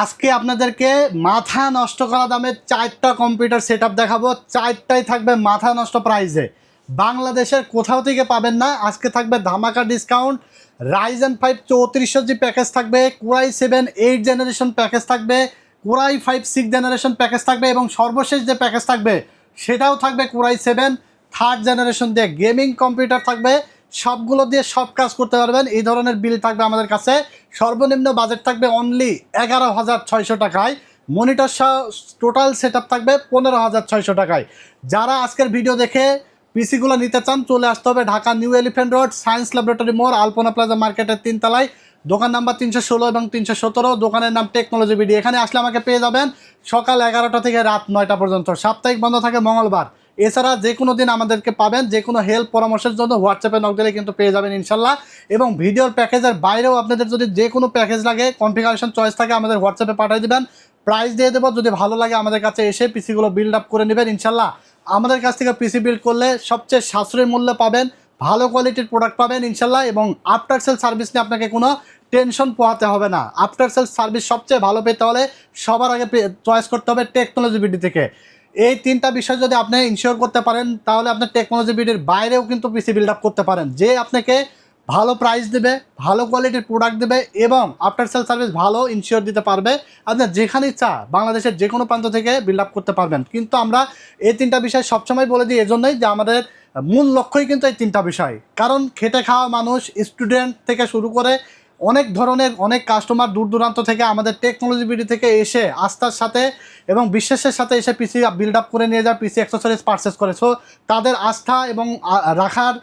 আজকে আপনাদেরকে মাথা নষ্ট করা দামে 4টা কম্পিউটার সেটআপ দেখাবো। 4টাই থাকবে মাথা নষ্ট প্রাইসে, বাংলাদেশের কোথাও থেকে পাবেন না। আজকে থাকবে ধামাকা ডিসকাউন্ট। রাইজেন 5 3400G প্যাকেজ থাকবে, কোরাই 7 8 জেনারেশন প্যাকেজ থাকবে, কোরাই 5 6 জেনারেশন প্যাকেজ থাকবে এবং সর্বশেষ যে প্যাকেজ থাকবে সেটাও থাকবে কোরাই 7 থার্ড জেনারেশন দিয়ে গেমিং কম্পিউটার থাকবে। সবগুলো দিয়ে সব কাজ করতে পারবেন। এই ধরনের বিল থাকবে আমাদের কাছে। সর্বনিম্ন বাজেট থাকবে অনলি 11,600 টাকায়। মনিটর সহ টোটাল সেটআপ থাকবে 15,600 টাকায়। যারা আজকের ভিডিও দেখে পিসিগুলো নিতে চান চলে আসতে হবে Dhaka new elephant road, science laboratory মোড়, আলপনা প্লাজা মার্কেটের 3 তলায়, দোকান নাম্বার 316 এবং 317, দোকানের নাম টেকনোলজি বিডি। এখানে আসলে আমাকে পেয়ে যাবেন সকাল 11টা থেকে রাত 9টা পর্যন্ত। সাপ্তাহিক বন্ধ থাকে মঙ্গলবার। এছাড়া যে কোনো দিন আমাদেরকে পাবেন। যে কোনো হেল্প পরামর্শের জন্য হোয়াটসঅ্যাপে নক দিলে কিন্তু পেয়ে যাবেন ইনশাল্লাহ। এবং ভিডিওর প্যাকেজের বাইরেও আপনাদের যদি যে কোনো প্যাকেজ লাগে, কনফিগারেশন চয়েস থাকে, আমাদের হোয়াটসঅ্যাপে পাঠিয়ে দেবেন, প্রাইস দিয়ে দেবো। যদি ভালো লাগে আমাদের কাছে এসে পিসিগুলো বিল্ড আপ করে নেবেন ইনশাল্লাহ। আমাদের কাছ থেকে পিসি বিল্ড করলে সবচেয়ে সাশ্রয়ী মূল্যে পাবেন, ভালো কোয়ালিটির প্রোডাক্ট পাবেন ইনশাল্লাহ। এবং আফটার সেল সার্ভিস নিয়ে আপনাকে কোনো টেনশন পোহাতে হবে না। আফটার সেল সার্ভিস সবচেয়ে ভালো পেতে হলে সবার আগে চয়েস করতে হবে টেকনোলজি বিডি থেকে। এই 3টা বিষয় যদি আপনি ইনশিওর করতে পারেন তাহলে আপনার টেকনোলজি বিডির বাইরেও কিন্তু পিসি বিল্ড আপ করতে পারেন। যে আপনাকে ভালো প্রাইস দেবে, ভালো কোয়ালিটির প্রোডাক্ট দেবে এবং আফটার সেল সার্ভিস ভালো ইনশিওর দিতে পারবে। আপনার যেখানে ইচ্ছা বাংলাদেশের যে কোনো প্রান্ত থেকে বিল্ড আপ করতে পারবেন। কিন্তু আমরা এই 3টা বিষয় সবসময় বলে দিই এজন্যই যে আমাদের মূল লক্ষ্যই কিন্তু এই 3টা বিষয়। কারণ খেটে খাওয়া মানুষ, স্টুডেন্ট থেকে শুরু করে অনেক ধরনের অনেক কাস্টমার দূর দূরান্ত থেকে আমাদের টেকনোলজি বিডি থেকে এসে আস্থার সাথে এবং বিশ্বাসের সাথে এসে পিসি বিল্ড আপ করে নিয়ে যায়, পিসি অ্যাক্সেসরিজ পারচেস করে। সো তাদের আস্থা এবং রাখার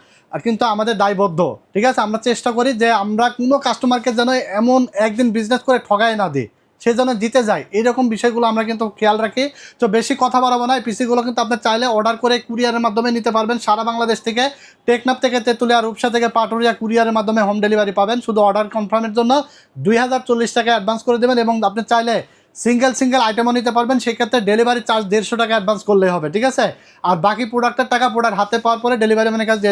কিন্তু আমাদের দায়বদ্ধ। ঠিক আছে, আমরা চেষ্টা করি যে আমরা কোনো কাস্টমারকে যেন এমন একদিন বিজনেস করে ঠগাই না দিই, সে যেন জিতে যায়। এইরকম বিষয়গুলো আমরা কিন্তু খেয়াল রাখি। তো বেশি কথা বাড়াবো না। এই পিসিগুলো কিন্তু আপনি চাইলে অর্ডার করে কুরিয়ারের মাধ্যমে নিতে পারবেন সারা বাংলাদেশ থেকে। টেকনাফ থেকে তেঁতুলিয়া, রূপসা থেকে পাটুরিয়া কুরিয়ারের মাধ্যমে হোম ডেলিভারি পাবেন। শুধু অর্ডার কনফার্মের জন্য 2040 টাকা অ্যাডভান্স করে দেবেন এবং আপনি চাইলে সিঙ্গেল আইটেমও নিতে পারবেন। সেক্ষেত্রে ডেলিভারি চার্জ 150 টাকা অ্যাডভান্স করলেই হবে। ঠিক আছে, আর বাকি প্রোডাক্টের টাকা প্রোডাক্ট হাতে পাওয়ার পরে ডেলিভারি ম্যানের কাছে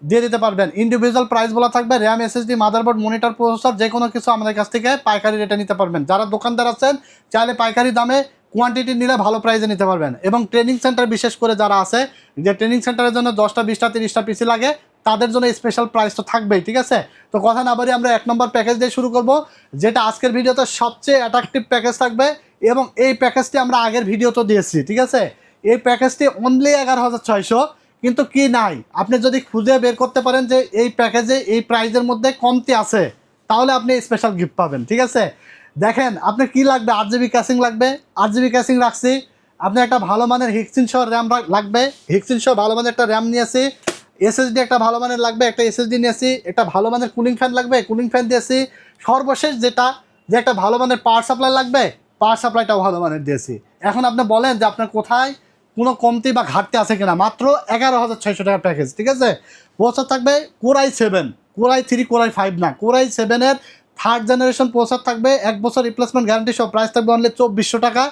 দিয়ে দিতে পারবেন। ইন্ডিভিজুয়াল প্রাইস বলা থাকবে। RAM, SSD, motherboard, monitor, processor যে কোনো কিছু আমাদের কাছ থেকে পাইকারি রেটে নিতে পারবেন। যারা দোকানদার আছেন চাইলে পাইকারি দামে কোয়ান্টিটি নিলে ভালো প্রাইসে নিতে পারবেন। এবং ট্রেনিং সেন্টার বিশেষ করে যারা আছে, যে ট্রেনিং সেন্টারের জন্য 10টা 20টা 30টা পিসি লাগে, তাদের জন্য স্পেশাল প্রাইস তো থাকবেই। ঠিক আছে, তো কথা না বাড়ি আমরা 1 নম্বর প্যাকেজ দিয়ে শুরু করব, যেটা আজকের ভিডিওতে সবচেয়ে অ্যাট্রাকটিভ প্যাকেজ থাকবে। এবং এই প্যাকেজটি আমরা আগের ভিডিওতে দিয়েছি। ঠিক আছে, এই প্যাকেজটি অনলি 11,600। কিন্তু কি নাই, আপনি যদি খুঁজে বের করতে পারেন যে এই প্যাকেজে এই প্রাইজের মধ্যে কমতি আছে, তাহলে আপনি স্পেশাল গিফট পাবেন। ঠিক আছে, দেখেন আপনার কি লাগবে। 8GB ক্যাসিং লাগবে, 8GB ক্যাসিং রাখছি। আপনি একটা ভালো মানের হিক্সিন সহ র্যাম লাগবে, হিক্সিন সহ ভালো মানের একটা র্যাম নিয়েছি। এসএসডি একটা ভালো মানের লাগবে, একটা এসএসডি নিয়েছি। একটা ভালো মানের কুলিং ফ্যান লাগবে, কুলিং ফ্যান দিয়েছি। সর্বশেষ যেটা, যে একটা ভালো মানের পাওয়ার সাপ্লাই লাগবে, পাওয়ার সাপ্লাইটাও ভালো মানের দিয়েছি। এখন আপনি বলেন যে আপনার কোথায় কোনো কমতি বা ঘাটতি আছে কিনা। মাত্র 11,600 টাকার প্যাকেজ। ঠিক আছে, প্রসেসর থাকবে কোরাই 7, কোরাই 3, কোরাই 5 না, কোরাই 7-এর থার্ড জেনারেশন প্রসেসর থাকবে। 1 বছর রিপ্লেসমেন্ট গ্যারান্টি সহ। প্রাইস থাকবে অনলি 2400 টাকা।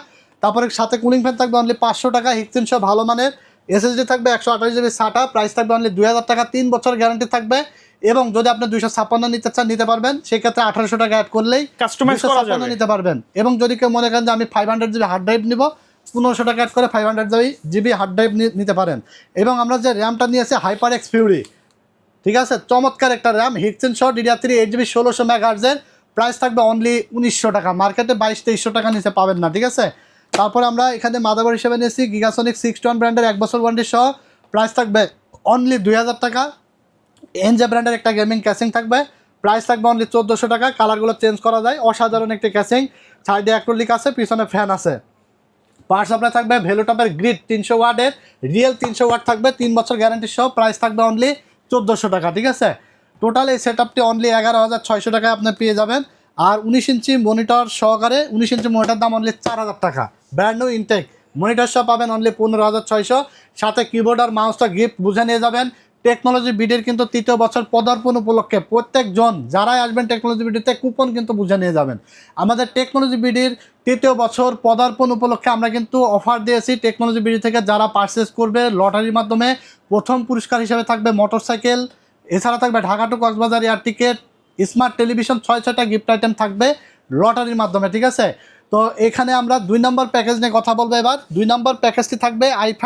তারপরে সাথে কুলিং ফ্যান থাকবে অনলি 500 টাকা। হিক্সিন সহ ভালো মানের। এসএসডি থাকবে 128GB SATA, প্রাইস থাকবে অনলি 2000 টাকা। 3 বছর গ্যারান্টি থাকবে। এবং যদি আপনি 256 নিতে চান নিতে পারবেন, সেক্ষেত্রে 1800 টাকা অ্যাড করলেই কাস্টমাইজ করা যাবে নিতে পারবেন। এবং যদি কেউ মনে করেন যে আমি 500GB হার্ড ড্রাইভ নিব, 1500 টাকা অ্যাড করে 500GB হার্ড ড্রাইভ নিতে পারেন। এবং আমরা যে র্যামটা নিয়েছি হাইপার এক্স ফিউরি, ঠিক আছে, চমৎকার একটা র্যাম, হিক্সিন সহ DDR3 8GB 1600 মেগাহার্টজের। প্রাইস থাকবে অনলি 1900 টাকা। মার্কেটে 2200-2300 টাকা নিচে পাবেন না। ঠিক আছে, তারপরে আমরা এখানে মাদারবোর্ড হিসেবে নিয়েছি গিগাসনিক 6-1 ব্র্যান্ডের 1 বছর ওয়ারেন্টি সহ। প্রাইস থাকবে অনলি 2000 টাকা। এনজে ব্র্যান্ডের একটা গেমিং ক্যাসিং থাকবে, প্রাইস থাকবে অনলি 1400 টাকা। কালারগুলো চেঞ্জ করা যায়। অসাধারণ একটি ক্যাসিং, সাইডে অ্যাক্রিলিক আছে, পিছনে ফ্যান আছে। পাওয়ার সাপ্লাই থাকবে ভেলোটপের গ্রিড 300 ওয়াটের, রিয়েল 300 ওয়াট থাকবে, 3 বছর গ্যারান্টি সহ। প্রাইস থাকবে অনলি 1400 টাকা। ঠিক আছে, টোটাল এই সেটআপটি অনলি 11,600 টাকায় আপনি পেয়ে যাবেন। আর 19 ইঞ্চি মনিটর সহকারে, 19 ইঞ্চি মনিটর দাম অনলি 4000 টাকা। ব্র্যান্ড নিউ ইনটেক মনিটর সহ পাবেন অনলি 15,600। সাথে কিবোর্ড আর মাউসটা গিফট বুঝে নিয়ে যাবেন। টেকনোলজি বিডির কিন্তু 3য় বছর পদার্পণ উপলক্ষে প্রত্যেকজন যারাই আসবেন টেকনোলজি বিডিতে কুপন কিন্তু বুঝে নিয়ে যাবেন। আমাদের টেকনোলজি বিডির 3য় বছর পদার্পণ উপলক্ষে আমরা কিন্তু অফার দিয়েছি। টেকনোলজি বিডি থেকে যারা পারচেস করবে লটারির মাধ্যমে প্রথম পুরস্কার হিসেবে থাকবে মোটরসাইকেল, এছাড়া থাকবে Dhaka to Cox's Bazar air ticket, smart television, 6-6টা গিফট আইটেম থাকবে লটারির মাধ্যমে। ঠিক আছে, তো এখানে আমরা 2 নম্বর প্যাকেজ নিয়ে কথা বলবো এবার। 2 নম্বর প্যাকেজটি থাকবে i5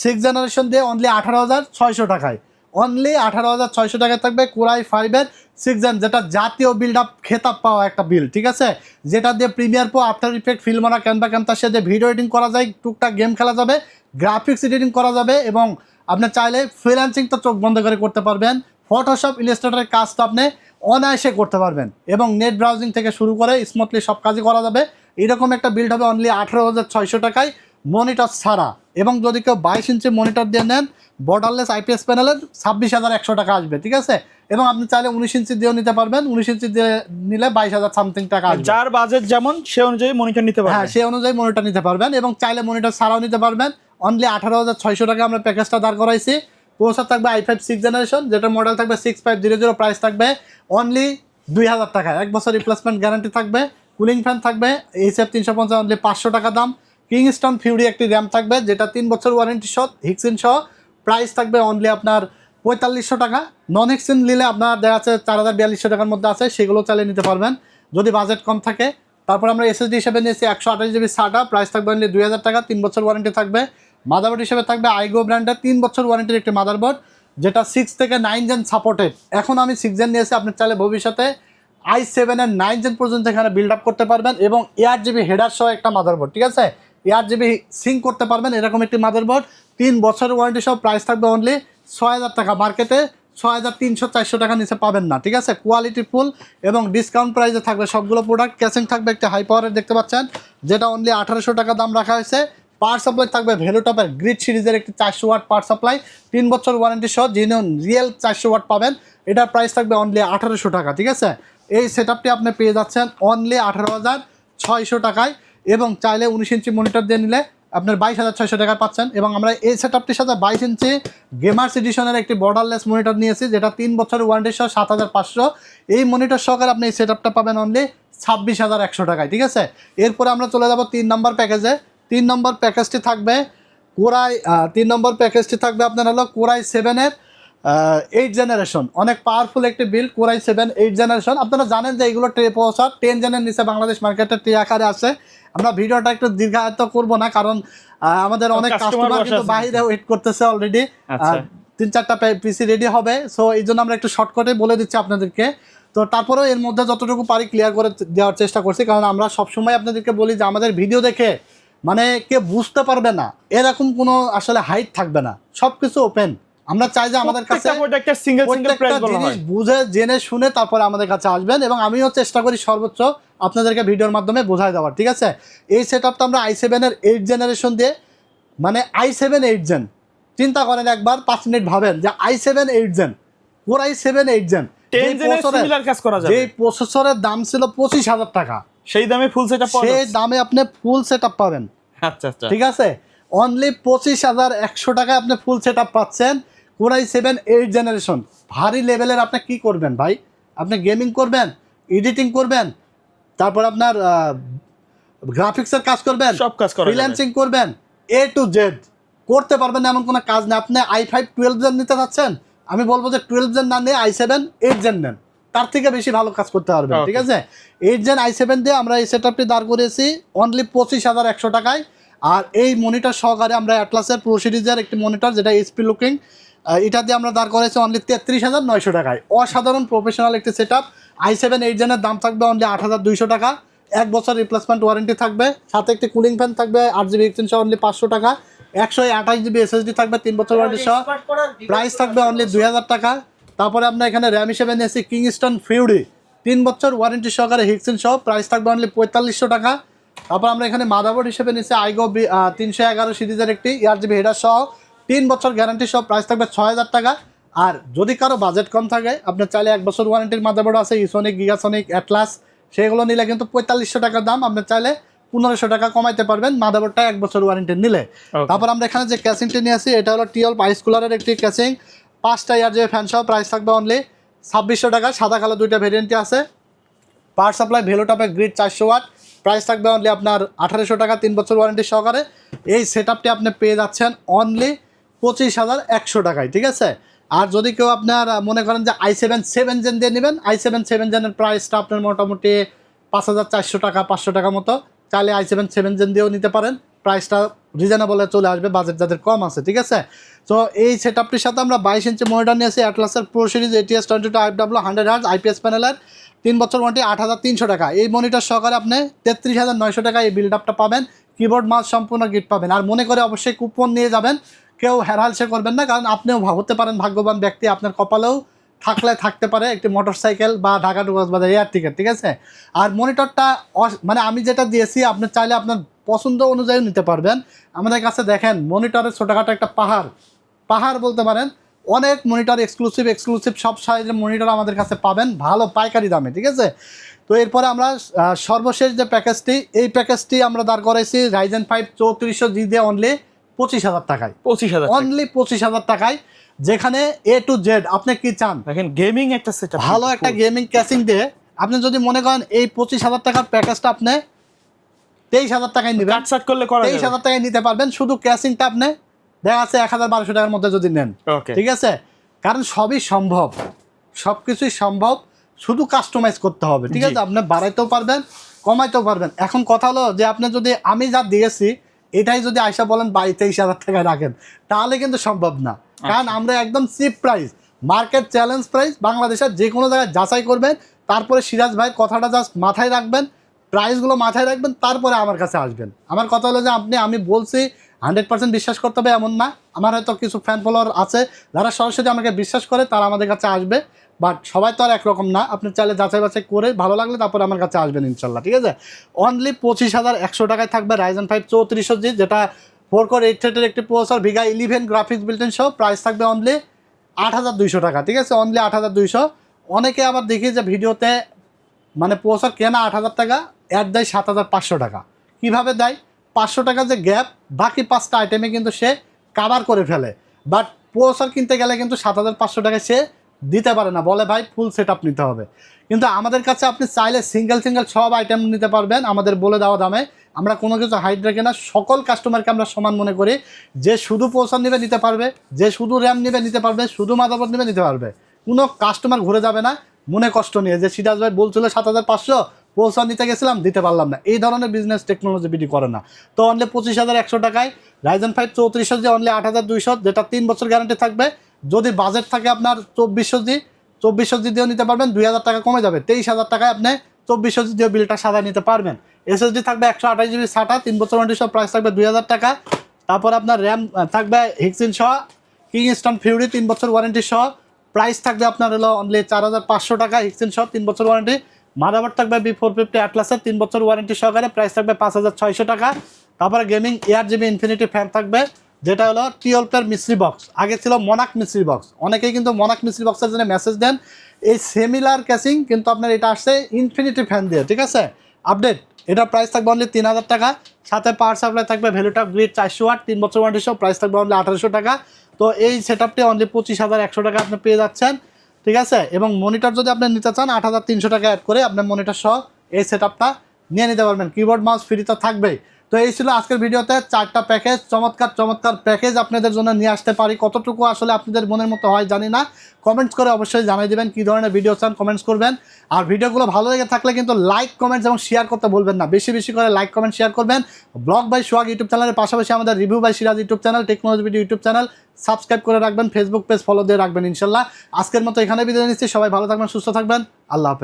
6th জেনারেশন দিয়ে অনলি 18,600 টাকায়। অনলি 18,600 টাকায় থাকবে কোরাই 5-এর 6th জেন, যেটা জাতীয় বিল্ড আপ খেতাব পাওয়া একটা বিল্ড, ঠিক আছে? যেটা দিয়ে Premiere Pro, After Effects, Filmora, Canva ক্যামতার সাথে ভিডিও এডিটিং করা যায়, টুকটাক গেম খেলা যাবে, গ্রাফিক্স এডিটিং করা যাবে, এবং আপনি চাইলে ফ্রিল্যান্সিং তো চোখ বন্ধ করে করতে পারবেন। ফটোশপ, ইলাস্ট্রেটরের কাজ তো আপনি অনায়াসে করতে পারবেন, এবং নেট ব্রাউজিং থেকে শুরু করে স্মুথলি সব কাজই করা যাবে। এরকম একটা বিল্ড হবে অনলি 18,600 টাকায় মনিটর ছাড়া। এবং যদি কেউ 22 ইঞ্চি মনিটর দিয়ে নেন বর্ডারলেস আইপিএস প্যানেলের 26,100 টাকা আসবে, ঠিক আছে? এবং আপনি চাইলে 19 ইঞ্চি দিয়েও নিতে পারবেন, 19 ইঞ্চি দিয়ে নিলে 22,000 সামথিং টাকা আসবে। যার বাজেট যেমন সে অনুযায়ী মনিটর নিতে পারবেন। হ্যাঁ, সেই অনুযায়ী মনিটর নিতে পারবেন, এবং চাইলে মনিটর ছাড়াও নিতে পারবেন। অনলি 18,600 টাকা আমরা প্যাকেজটা দাঁড় করাইছি। প্রসেসর থাকবে i5 6th জেনারেশন, যেটা মডেল থাকবে 6500, প্রাইস থাকবে অনলি 2,000 টাকা। 1 বছর রিপ্লেসমেন্ট গ্যারান্টি থাকবে। কুলিং ফ্যান থাকবে HF 350, অনলি 500 টাকা দাম। কিংস্টন ফিউরি একটি র্যাম থাকবে, যেটা 3 বছর ওয়ারেন্টি সহ হিক্সিন সহ, প্রাইস থাকবে অনলি আপনার 4500 টাকা। নন হিক্সিন নিলে আপনার দেখা যাচ্ছে 4,4200 টাকার মধ্যে আছে, সেগুলো চালিয়ে নিতে পারবেন যদি বাজেট কম থাকে। তারপর আমরা এসএসডি হিসেবে নিয়েছি 128 জিবি SATA, প্রাইস থাকবে অনলি 2,000 টাকা, 3 বছর ওয়ারেন্টি থাকবে। মাদারবোর্ড হিসেবে থাকবে আইগো ব্র্যান্ডের 3 বছর ওয়ারেন্টির একটি মাদারবোর্ড, যেটা 6 থেকে 9 জেন সাপোর্টেড। এখন আমি 6 জেন নিয়েছি, আপনি চাইলে ভবিষ্যতে i7-এর 9 জেন পর্যন্ত এখানে বিল্ড আপ করতে পারবেন, এবং 8GB হেডার সহ একটা মাদারবোর্ড, ঠিক আছে? 8GB সিঙ্ক করতে পারবেন এরকম একটি মাদারবোর্ড, 3 বছরের ওয়ারেন্টি সহ, প্রাইস থাকবে অনলি 6,000 টাকা। মার্কেটে 6,300-400 টাকা নিচে পাবেন না, ঠিক আছে? কোয়ালিটি ফুল এবং ডিসকাউন্ট প্রাইসে থাকবে সবগুলো প্রোডাক্ট। ক্যাসিং থাকবে একটা হাই পাওয়ারের, দেখতে পাচ্ছেন, যেটা অনলি 1800 টাকা দাম রাখা হয়েছে। পাওয়ার সাপ্লাই থাকবে ভ্যালুটপের গ্রিড সিরিজের একটি 400 ওয়াট পাওয়ার সাপ্লাই, 3 বছর ওয়ারেন্টি সহ, জেনুইন রিয়েল 400 ওয়াট পাবেন। এটার প্রাইস থাকবে অনলি 1800 টাকা, ঠিক আছে? এই সেটআপটি আপনি পেয়ে যাচ্ছেন অনলি 18,600 টাকায়, এবং চাইলে 19 ইঞ্চি মনিটর দিয়ে নিলে আপনার 22,600 টাকা পাচ্ছেন। এবং আমরা এই সেটআপটির সাথে 22 ইঞ্চি গেমার্স এডিশনের একটি বর্ডারলেস মনিটর নিয়েছি, যেটা 3 বছরের ওয়ারেন্টি সহ 7,500। এই মনিটর সহকারে আপনি এই সেটআপটা পাবেন অনলি 26,100 টাকায়, ঠিক আছে? এরপরে আমরা চলে যাব 3 নম্বর প্যাকেজে। 3 নম্বর প্যাকেজটি থাকবে কোরাই 3 নম্বর প্যাকেজটি থাকবে আপনার হলো কোরাই 7-এর 8th জেনারেশন। অনেক পাওয়ারফুল একটি বিল্ড, কোরাই 7 8th জেনারেশন। আপনারা জানেন যে এইগুলো প্রসেসর 10 জেনের নিচে বাংলাদেশ মার্কেটে ট্রে আকারে আছে। আমরা ভিডিওটা একটু দীর্ঘায়িত করব না, কারণ আমাদের অনেক কাস্টমার কিন্তু বাইরে ওয়েট করতেছে অলরেডি। 3-4টা পিসি রেডি হবে, সো এই জন্য আমরা একটু শর্টকাটে বলে দিচ্ছি আপনাদেরকে। তো তারপরেও এর মধ্যে যতটুকু পারি ক্লিয়ার করে দেওয়ার চেষ্টা করছি, কারণ আমরা সবসময় আপনাদেরকে বলি যে আমাদের ভিডিও দেখে মানে কে বুঝতে পারবে না এরকম কোনো আসলে হাইট থাকবে না, সব কিছু ওপেন। আমরা চাই যে আমাদের কাছে প্রত্যেকটা সিঙ্গেল প্রাইস বলা হয়, বুঝে জেনে শুনে তারপরে আমাদের কাছে আসবেন, এবং আমিও চেষ্টা করি সর্বোচ্চ আপনাদেরকে ভিডিওর মাধ্যমে বোঝায় দেওয়ার, ঠিক আছে? এই সেটআপটা আমরা i7-এর 8th জেনারেশন দিয়ে, মানে i7 8th জেন, চিন্তা করেন একবার 5 মিনিট ভাবেন যে i7 8th gen, Core i 7 8th gen, 10 জেনের সিমিলার কাজ করা যাবে। যে প্রসেসরের দাম ছিল 25,000 টাকা, সেই দামে ফুল সেটআপ পাবেন, সেই দামে আপনি ফুল সেটআপ পাবেন। আচ্ছা আচ্ছা, ঠিক আছে? অনলি 25,100 টাকায় আপনি ফুল সেটআপ পাচ্ছেন। কোরাই 7 8th জেনারেশন, ভারী লেভেলের। আপনি কি করবেন ভাই? আপনি গেমিং করবেন, এডিটিং করবেন, তারপর আপনার গ্রাফিক্সের কাজ করবেন, সব কাজ করা যাবে, ফ্রিল্যান্সিং করবেন, A to Z করতে পারবেন এমন কোনো কাজ না। আপনি i5 12 জেন নিতে চাচ্ছেন, আমি বলবো যে 12 জেন না নিয়ে i7 8 জেন নেন, তার থেকে বেশি ভালো কাজ করতে পারবেন, ঠিক আছে? 8 জেন i7 দিয়ে আমরা এই সেটআপটি দাঁড় করিয়েছি অনলি 25,100 টাকায়। আর এই মনিটর সহকারে আমরা অ্যাটলাসের প্রো সিরিজের একটি মনিটর, যেটা এইচপি লুকিং, এটা দিয়ে আমরা দাঁড় করেছি অনলি 33,900 টাকায়। অসাধারণ প্রফেশনাল একটি সেটআপ। i7 8 জেনের দাম থাকবে অনলি 8,200 টাকা, 1 বছর রিপ্লেসমেন্ট ওয়ারেন্টি থাকবে, সাথে একটি কুলিং ফ্যান থাকবে 8GB এক্সচেঞ্জ সহ অনলি 500 টাকা, 128GB এসএসডি থাকবে 3 বছর ওয়ারেন্টি সহ, প্রাইস থাকবে অনলি 2,000 টাকা। তারপরে আমরা এখানে র্যাম হিসেবে নিয়েছি কিংস্টন ফিউরি 3 বছর ওয়ারেন্টি সহকারে হিক্সিন সহ, প্রাইস থাকবে অনলি 4500 টাকা। তারপর আমরা এখানে মাদারবোর্ড হিসেবে নিয়েছি আইগো 311 সিরিজের একটি 8GB হেডার সহ 3 বছর গ্যারান্টি সহ, প্রাইস থাকবে 6,000 টাকা। আর যদি কারো বাজেট কম থাকে, আপনি চাইলে 1 বছর ওয়ারেন্টির মাদারবোর্ড আছে, ইসোনিক, গিগাসনিক, অ্যাটলাস, সেগুলো নিলে কিন্তু 4500 টাকার দাম, আপনি চাইলে 1500 টাকা কমাইতে পারবেন মাদারবোর্ডটা 1 বছর ওয়ারেন্টি নিলে। তারপর আমরা এখানে যে ক্যাসিংটি নিয়ে আসি, এটা হলো টিএল পাইস কুলারের একটি ক্যাসিং, 5টা ইয়ারজিবি ফ্যান সহ, প্রাইস থাকবে অনলি 2600 টাকা। সাদা কালো 2টা ভেরিয়েন্টই আছে। পাওয়ার সাপ্লাই ভেলোটপের গ্রিড 400 ওয়াট, প্রাইস থাকবে অনলি আপনার 1800 টাকা 3 বছর ওয়ারেন্টি সহকারে। এই সেটআপটি আপনি পেয়ে যাচ্ছেন অনলি 25,100 টাকায়, ঠিক আছে? আর যদি কেউ আপনার মনে করেন যে i7 7 জেন দিয়ে নেবেন, i7 7 জেনের প্রাইসটা আপনার মোটামুটি 5,400 টাকা 500 টাকা মতো। চাইলে i7 জেন দিয়েও নিতে পারেন, প্রাইসটা রিজনেবলে চলে আসবে বাজেট যাদের কম আছে, ঠিক আছে। তো এই সেটআপটির সাথে আমরা 22 ইঞ্চি মনিটর নিয়েছি, অ্যাটলাসের pro series ATS 22 IFW 100 Hz IPS প্যানেলের 3 বছর ওয়ারেন্টি, 8,300 টাকা। এই মনিটর সহকারে আপনি 33,900 টাকা এই বিল্ড আপটা পাবেন, কিবোর্ড মাউস সম্পূর্ণ গিফট পাবেন। আর মনে করে অবশ্যই কুপন নিয়ে যাবেন, কেউ হেরালসে করবেন না, কারণ আপনিও হতে পারেন ভাগ্যবান ব্যক্তি, আপনার কপালেও থাকতে পারে একটি মোটরসাইকেল বা Dhaka to Cox's Bazar air ticket, ঠিক আছে। আর মনিটরটা মানে আমি যেটা দিয়েছি আপনি চাইলে আপনার পছন্দ অনুযায়ী নিতে পারবেন। আমাদের কাছে দেখেন মনিটরের ছোটোখাটো একটা পাহাড় বলতে পারেন, অনেক মনিটর এক্সক্লুসিভ সব সাইজের মনিটর আমাদের কাছে পাবেন ভালো পাইকারি দামে, ঠিক আছে। তো এরপরে আমরা সর্বশেষ যে প্যাকেজটি, এই প্যাকেজটি আমরা দাঁড় করাইছি Ryzen 5 3400G দিয়ে অনলি 25,000 টাকায়, 25,000 অনলি 25,000 টাকায়, যেখানে A to Z আপনি কি চান, দেখেন গেমিং একটা সেটআপ, ভালো একটা গেমিং ক্যাসিং দিয়ে আপনি যদি মনে করেন এই 25,000 টাকার প্যাকেজটা আপনি 23,000 টাকায় নেবেন, কাটসাট করলে করা যাবে। 23,000 টাকায় নিতে পারবেন, শুধু ক্যাসিংটা আপনি দেখা যাচ্ছে 1,000-1,200 টাকার মধ্যে যদি নেন, ওকে, ঠিক আছে। কারণ সবই সম্ভব, সব কিছুই সম্ভব, শুধু কাস্টমাইজ করতে হবে, ঠিক আছে। আপনি বাড়াইতেও পারবেন, কমাইতেও পারবেন। এখন কথা হলো যে আপনি যদি আমি যা দিয়েছি এটাই যদি আয়সা বলেন 22-23,000 টাকায় রাখেন, তাহলে কিন্তু সম্ভব না, কারণ আমরা একদম chip price, market challenge price, বাংলাদেশের যে কোনো জায়গায় যাচাই করবেন, তারপরে সিরাজ ভাই কথাটা জাস্ট মাথায় রাখবেন, প্রাইসগুলো মাথায় রাখবেন, তারপরে আমার কাছে আসবেন। আমার কথা হলো যে আমি বলছি 100% বিশ্বাস করতে হবে এমন না, আমার হয়তো কিছু ফ্যান ফলোয়ার আছে যারা সরাসরি আমাকে বিশ্বাস করে, তারা আমাদের কাছে আসবে, বাট সবাই তো আর একরকম না। আপনি চাইলে যাচাই বাছাই করে ভালো লাগলে তারপরে আমার কাছে আসবেন ইনশাল্লাহ, ঠিক আছে। অনলি 25,100 টাকায় থাকবে Ryzen 5 3400G, যেটা 4 কোর 8 থ্রেডের একটি প্রসেসর, ভিগা 11 গ্রাফিক্স বিল্ট ইন সহ, প্রাইস থাকবে অনলি 8,200 টাকা, ঠিক আছে, অনলি 8,200। অনেকে আবার দেখি যে ভিডিওতে মানে প্রসেসর কেনা 8,000 টাকা, অ্যাড দেয় 7,500 টাকা। কীভাবে দেয়? 500 টাকা যে গ্যাপ, বাকি 5টা আইটেমে কিন্তু সে কাভার করে ফেলে, বাট প্রসেসর কিনতে গেলে কিন্তু 7,500 টাকায় সে দিতে পারে না, বলে ভাই ফুল সেট আপ নিতে হবে। কিন্তু আমাদের কাছে আপনি চাইলে সিঙ্গেল সব আইটেম নিতে পারবেন আমাদের বলে দেওয়া দামে। আমরা কোনো কিছু হাইড রেখে না, সকল কাস্টমারকে আমরা সমান মনে করি। যে শুধু প্রসেসর নেবে নিতে পারবে, যে শুধু র্যাম নেবে নিতে পারবে, শুধু মাদারবোর্ড নেবে নিতে পারবে। কোনো কাস্টমার ঘুরে যাবে না মনে কষ্ট নিয়ে যে সিরাজ ভাই বলছিল 7,500, প্রসেসর নিতে গেছিলাম দিতে পারলাম না। এই ধরনের বিজনেস টেকনোলজি বিডি করে না। তো অনলি 25,100 টাকায় Ryzen 5 3400G অনলি 8,200, যেটা 3 বছর গ্যারান্টি থাকবে। যদি বাজেট থাকে আপনার 2400G দিয়েও নিতে পারবেন, 2,000 টাকা কমে যাবে, 23,000 টাকায় আপনি 2400G দিয়েও বিলটা সাদা নিতে পারবেন। SSD থাকবে 128GB SATA, 3 বছর ওয়ারেন্টি সহ, প্রাইস থাকবে 2,000 টাকা। তারপর আপনার র্যাম থাকবে হিক্সিন সহ, কিংস্টন ফিউরি 3 বছর ওয়ারেন্টি সহ, প্রাইস থাকবে আপনার হলো অনলি 4,500 টাকা, হিক্সিন সহ 3 বছর ওয়ারেন্টি। মাদারবোর্ড থাকবে B450 অ্যাটলাসের 3 বছর ওয়ারেন্টি সহকারে, প্রাইস থাকবে 5,600 টাকা। তারপরে গেমিং ARGB ইনফিনিটি ফ্যান থাকবে, যেটা হলো টিওলপের মিস্ট্রি বক্স, আগে ছিল মনাক মিস্ট্রি বক্স। অনেকেই কিন্তু মনাক মিস্ট্রি বক্সের জন্য মেসেজ দেন, এই সিমিলার ক্যাসিং কিন্তু আপনার এটা আসছে ইনফিনিটি ফ্যান দিয়ে, ঠিক আছে। আপডেট, এটার প্রাইস থাকবে অনলি 3,000 টাকা। সাথে পাওয়ার সাপ্লাই থাকবে ভ্যালুটপ গ্রিড 400 ওয়াট, 3 বছর ওয়ারেন্টি সহ, প্রাইস থাকবে অনলি 1,800 টাকা। তো এই সেটআপটি অনলি 25,100 টাকা আপনি পেয়ে যাচ্ছেন, ঠিক আছে। এবং মনিটর যদি আপনি নিতে চান 8,300 টাকা অ্যাড করে আপনার মনিটর সহ এই সেটআপটা নিয়ে নিতে পারবেন, কিবোর্ড মাউস ফ্রি তো থাকবেই। তো এই ছিল আজকের ভিডিওতে 4টা প্যাকেজ, চমৎকার প্যাকেজ আপনাদের জন্য নিয়ে আসতে পারি। কতটুকু আসলে আপনাদের মনের মতো হয় জানি না, কমেন্টস করে অবশ্যই জানিয়ে দেবেন কী ধরনের ভিডিও চান, কমেন্টস করবেন। আর ভিডিওগুলো ভালো লেগে থাকলে কিন্তু লাইক, কমেন্টস এবং শেয়ার করতে ভুলবেন না, বেশি করে লাইক, কমেন্ট, শেয়ার করবেন। ব্লগ বাই সোহাগ ইউটিউব চ্যানেলের পাশাপাশি আমাদের review by Siraj YouTube channel, technology video YouTube channel subscribe করে রাখবেন, ফেসবুক পেজ ফলো দিয়ে রাখবেন ইনশাল্লাহ। আজকের মতো এখানে বিদায় নিচ্ছি, সবাই ভালো থাকবেন, সুস্থ থাকবেন, আল্লাহ হাফেজ।